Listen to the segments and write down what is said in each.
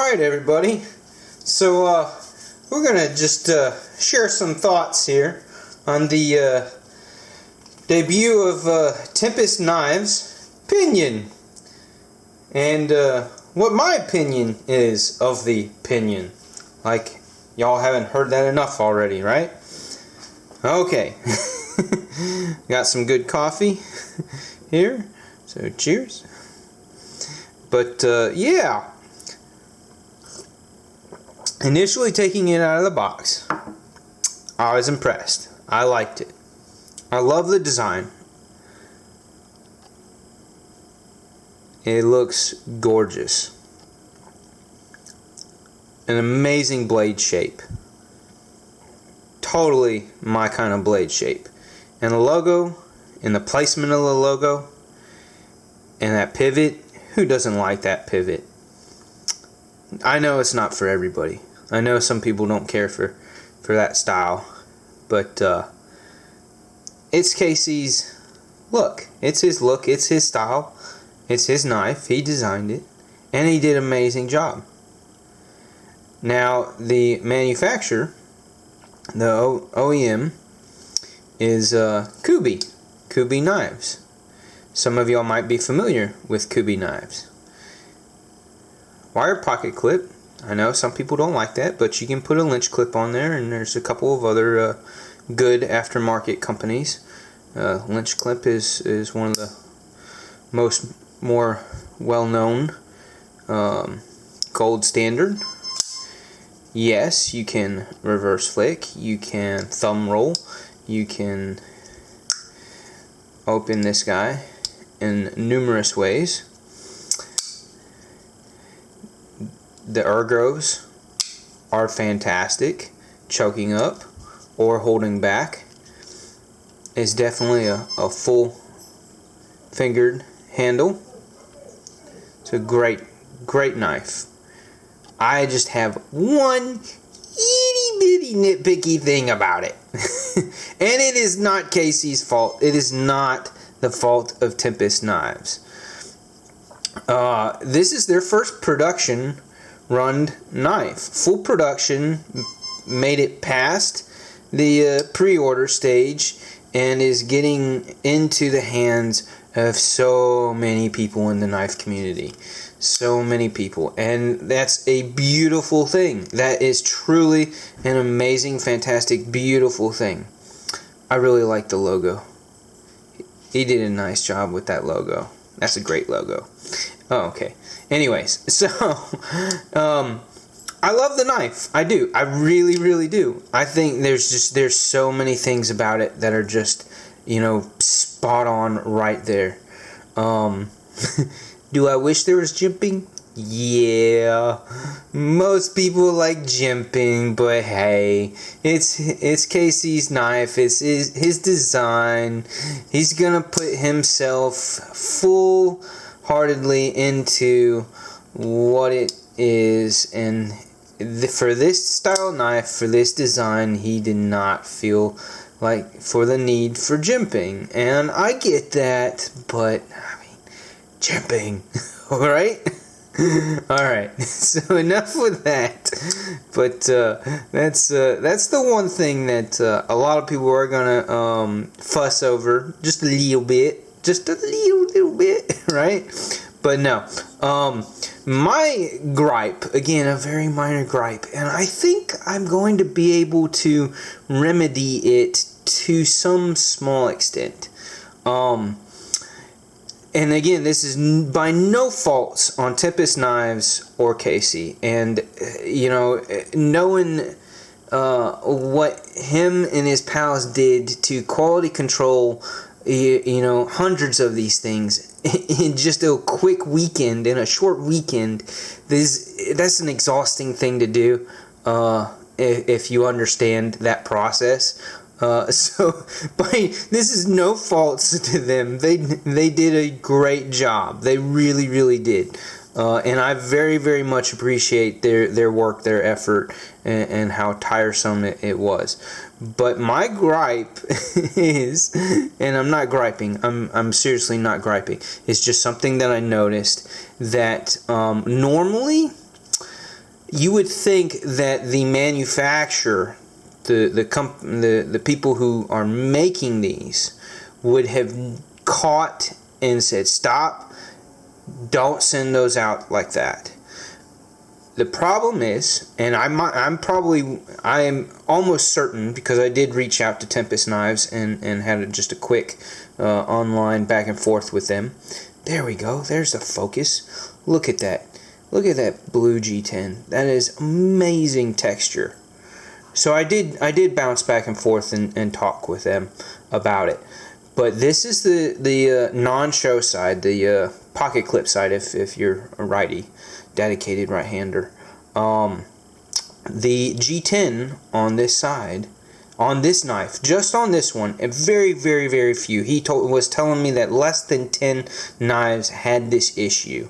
Alright everybody, so we're gonna just share some thoughts here on the debut of Tempest Knives Pinion, and what my opinion is of the Pinion. Like, y'all haven't heard that enough already, right? Okay. Got some good coffee here, so cheers. But yeah, initially taking it out of the box, I was impressed. I liked it. I love the design. It looks gorgeous. An amazing blade shape. Totally my kind of blade shape. And the logo, and the placement of the logo, and that pivot. Who doesn't like that pivot? I know it's not for everybody. I know some people don't care for that style. But it's Casey's look. It's his look. It's his style. It's his knife. He designed it. And he did an amazing job. Now, the manufacturer, the OEM, is Kubi Knives. Some of y'all might be familiar with Kubi Knives. Wire pocket clip. I know some people don't like that, but you can put a lynch clip on there, and there's a couple of other good aftermarket companies. Lynch clip is one of the more well-known, gold standard. Yes, you can reverse flick, you can thumb roll, you can open this guy in numerous ways. The ergos are fantastic. Choking up or holding back is definitely a full fingered handle. It's a great knife. I just have one itty bitty nitpicky thing about it. And it is not Casey's fault. It is not the fault of Tempest Knives. This is their first production run knife. Full production, made it past the pre-order stage, and is getting into the hands of so many people in the knife community. So many people, and that's a beautiful thing. That is truly an amazing, fantastic, beautiful thing. I really like the logo. He did a nice job with that logo. That's a great logo. Oh, okay. Anyways, so I love the knife. I do. I really, really do. I think there's so many things about it that are just, spot on right there. Do I wish there was jimping? Yeah. Most people like jimping, but hey, it's Casey's knife. It's his design. He's gonna put himself full-heartedly into what it is, and for this style knife, for this design, he did not feel like for the need for jimping, and I get that, but jimping. Alright? Alright, so enough with that. But that's the one thing that a lot of people are gonna fuss over just a little bit. Just a little bit, right? But no. My gripe, again, a very minor gripe, and I think I'm going to be able to remedy it to some small extent. And again, this is by no faults on Tempest Knives or Casey. And, knowing what him and his pals did to quality control, hundreds of these things in just a quick weekend, in a short weekend, that's an exhausting thing to do if you understand that process. So this is no faults to them. They did a great job. They really, really did. And I very, very much appreciate their work, their effort, and how tiresome it was. But my gripe is, and I'm not griping, I'm seriously not griping. It's just something that I noticed that normally you would think that the manufacturer, the people who are making these, would have caught and said, stop, don't send those out like that. The problem is, and I am almost certain, because I did reach out to Tempest Knives and had just a quick online back and forth with them. There we go. There's the focus. Look at that. Look at that blue G10. That is amazing texture. So I did bounce back and forth and talk with them about it. But this is the non-show side, the pocket clip side, if you're a righty, dedicated right-hander. The G10 on this side, on this knife, just on this one, a very, very, very few. He was telling me that less than 10 knives had this issue.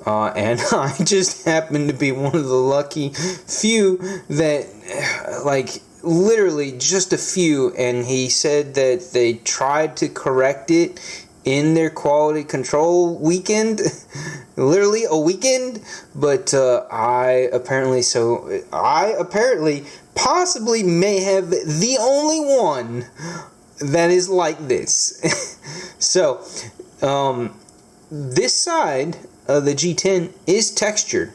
And I just happened to be one of the lucky few that, like, literally just a few, and he said that they tried to correct it in their quality control weekend, literally a weekend, but I apparently possibly may have the only one that is like this. So, this side of the G10 is textured.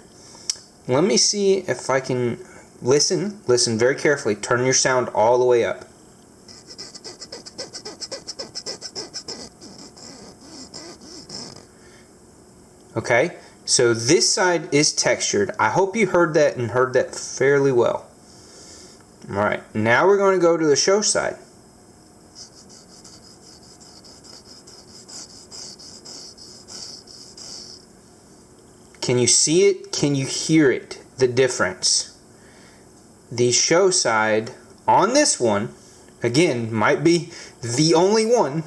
Let me see if I can listen very carefully. Turn your sound all the way up. Okay, so this side is textured. I hope you heard that and heard that fairly well. Alright, now we're going to go to the show side. Can you see it? Can you hear it? The difference. The show side on this one, again, might be the only one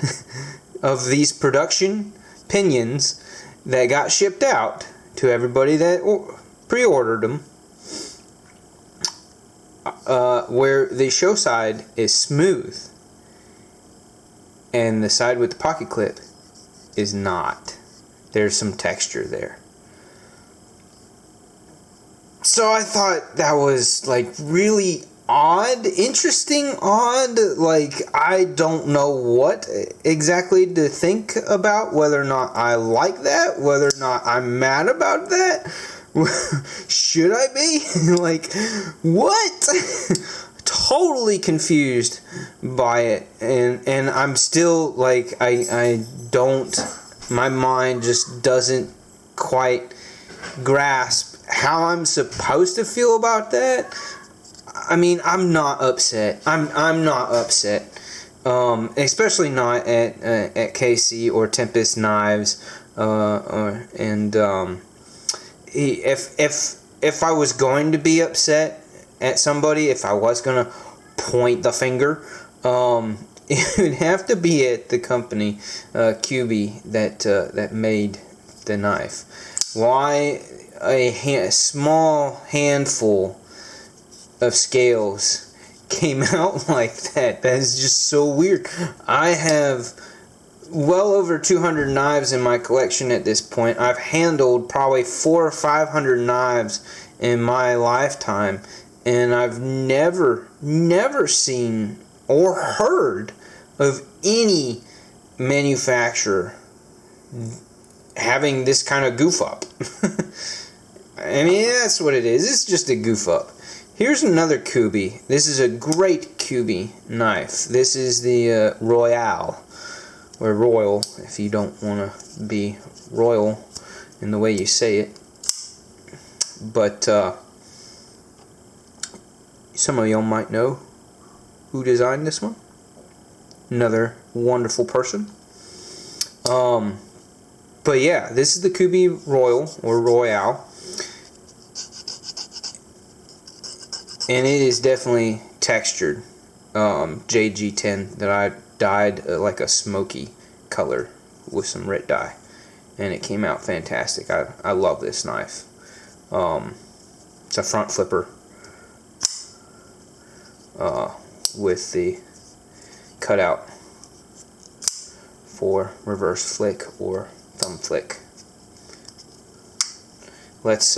of these production Pinions that got shipped out to everybody that pre-ordered them, where the show side is smooth and the side with the pocket clip is not. There's some texture there. So I thought that was like really odd, interesting, odd. Like, I don't know what exactly to think about, whether or not I like that, whether or not I'm mad about that. Should I be? Like, what? Totally confused by it, and I'm still like, I don't, my mind just doesn't quite grasp how I'm supposed to feel about that. I mean, I'm not upset. I'm not upset. Especially not at KC or Tempest Knives. If I was going to be upset at somebody, if I was gonna point the finger, it would have to be at the company QB that made the knife. Why a small handful of scales came out like that? That is just so weird. I have well over 200 knives in my collection at this point. I've handled probably 400 or 500 knives in my lifetime, and I've never seen or heard of any manufacturer having this kind of goof up. I mean, that's what it is. It's just a goof up. Here's another Kubi. This is a great Kubi knife. This is the Royale, or Royal, if you don't want to be royal in the way you say it. But some of y'all might know who designed this one. Another wonderful person. But yeah, this is the Kubi Royal, or Royale. And it is definitely textured JG10 that I dyed like a smoky color with some red dye, and it came out fantastic. I love this knife. It's a front flipper with the cutout for reverse flick or thumb flick. Let's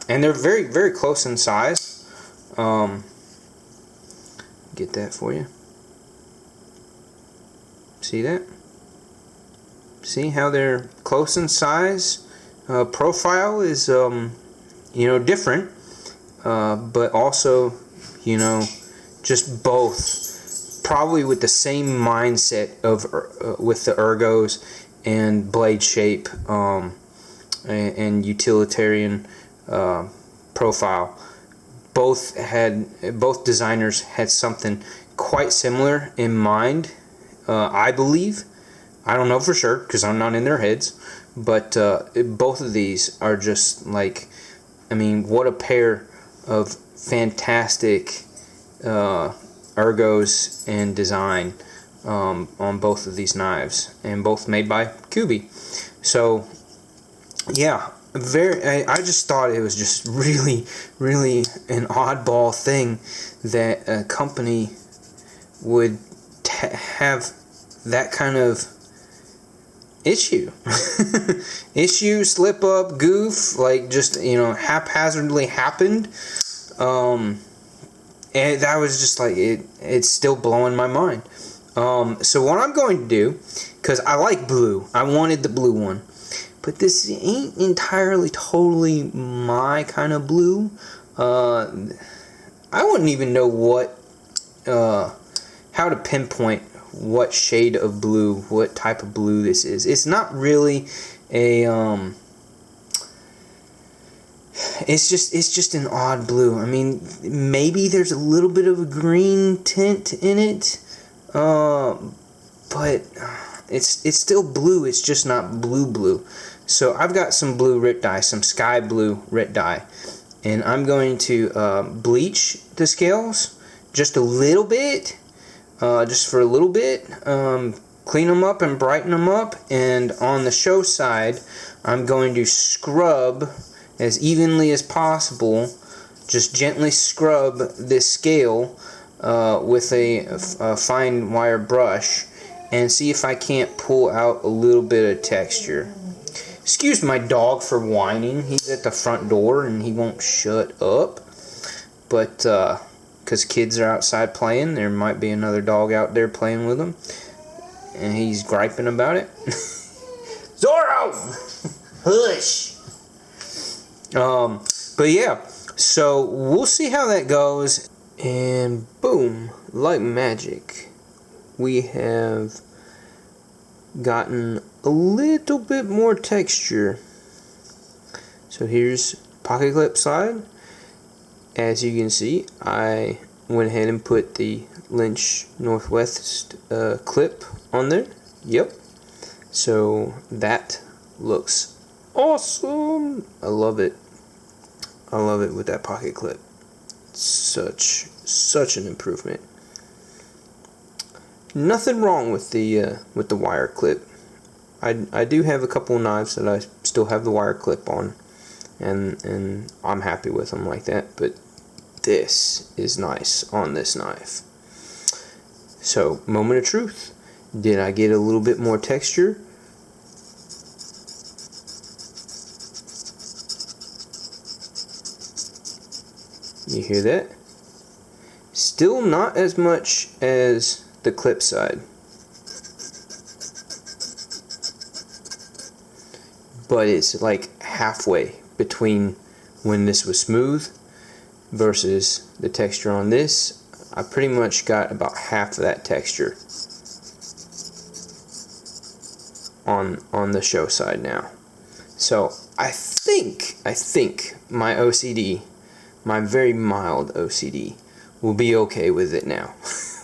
and they're very, very close in size. Get that for you. See that? See how they're close in size? Profile is, different, but also, just both, probably with the same mindset of with the ergos and blade shape, and utilitarian profile. Both designers had something quite similar in mind. I believe. I don't know for sure because I'm not in their heads, but both of these are just like, what a pair of fantastic ergos and design on both of these knives, and both made by Kubi. So yeah, I just thought it was just really, really an oddball thing that a company would have that kind of issue. Slip up, goof, like just, haphazardly happened. And that was just like, it's still blowing my mind. So what I'm going to do, because I like blue, I wanted the blue one, but this ain't entirely, totally my kind of blue. I wouldn't even know how to pinpoint what shade of blue, what type of blue this is. It's not really a it's just an odd blue. Maybe there's a little bit of a green tint in it, but it's still blue. It's just not blue. So I've got some blue Rit dye, some sky blue Rit dye, and I'm going to bleach the scales just a little bit. Just for a little bit, clean them up and brighten them up, and on the show side I'm going to scrub as evenly as possible, just gently scrub this scale with a fine wire brush, and see if I can't pull out a little bit of texture. Excuse my dog for whining. He's at the front door and he won't shut up, but because kids are outside playing, there might be another dog out there playing with them, and he's griping about it. Zorro! Hush! But yeah, so we'll see how that goes, and boom, like magic, we have gotten a little bit more texture. So here's pocket clip side. As you can see, I went ahead and put the Lynch Northwest clip on there. Yep. So that looks awesome. I love it. I love it with that pocket clip. Such an improvement. Nothing wrong with the wire clip. I do have a couple of knives that I still have the wire clip on, and I'm happy with them like that, but this is nice on this knife. So, moment of truth. Did I get a little bit more texture? You hear that? Still not as much as the clip side, but it's like halfway between when this was smooth versus the texture on this. I pretty much got about half of that texture on the show side now. So I think my OCD, my very mild OCD, will be okay with it now.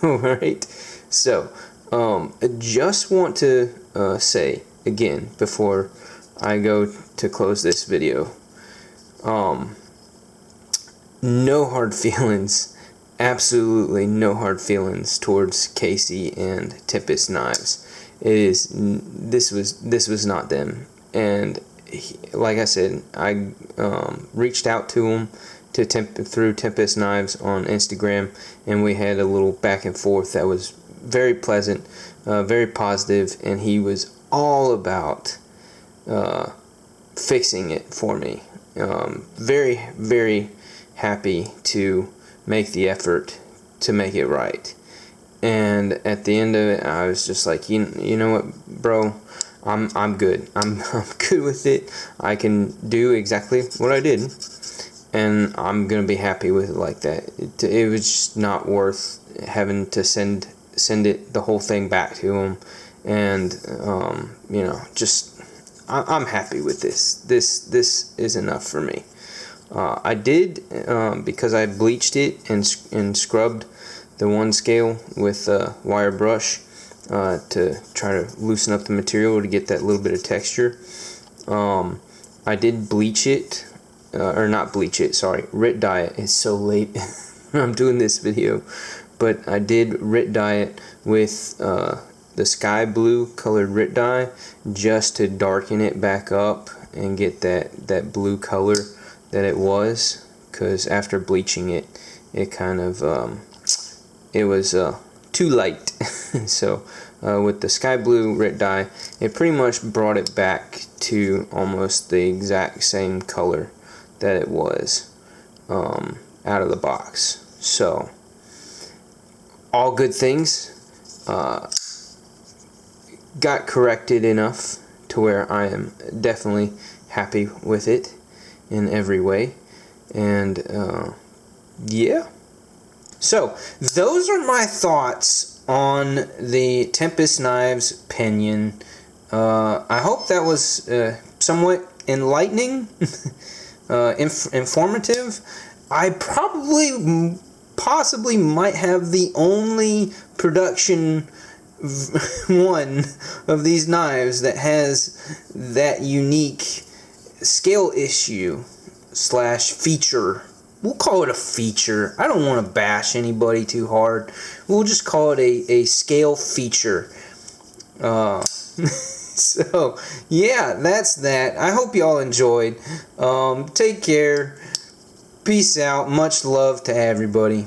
Alright, so I just want to say again before I go to close this video, no hard feelings, absolutely no hard feelings towards Casey and Tempest knives. This was not them, and like I said, I reached out to him through Tempest Knives on Instagram, and we had a little back and forth that was very pleasant, very positive, and he was all about fixing it for me. very, very happy to make the effort to make it right. And at the end of it, I was just like, you know what, bro, I'm good. I'm good with it. I can do exactly what I did, and I'm gonna be happy with it like that. It was just not worth having to send it, the whole thing, back to him, and just I'm happy with this. This is enough for me. I did, because I bleached it and scrubbed the one scale with a wire brush to try to loosen up the material to get that little bit of texture. I did bleach it, or not bleach it, sorry, RIT dye it. It's so late I'm doing this video, but I did RIT dye it with the sky blue colored RIT dye, just to darken it back up and get that blue color that it was, because after bleaching it, it kind of it was too light. So with the sky blue RIT dye, it pretty much brought it back to almost the exact same color that it was out of the box. So all good things. Got corrected enough to where I am definitely happy with it in every way, and yeah. So those are my thoughts on the Tempest Knives Pinion. I hope that was somewhat enlightening, informative. I possibly might have the only production one of these knives that has that unique scale issue / feature. We'll call it a feature. I don't want to bash anybody too hard. We'll just call it a scale feature. So yeah, that's that. I hope y'all enjoyed. Take care. Peace out. Much love to everybody.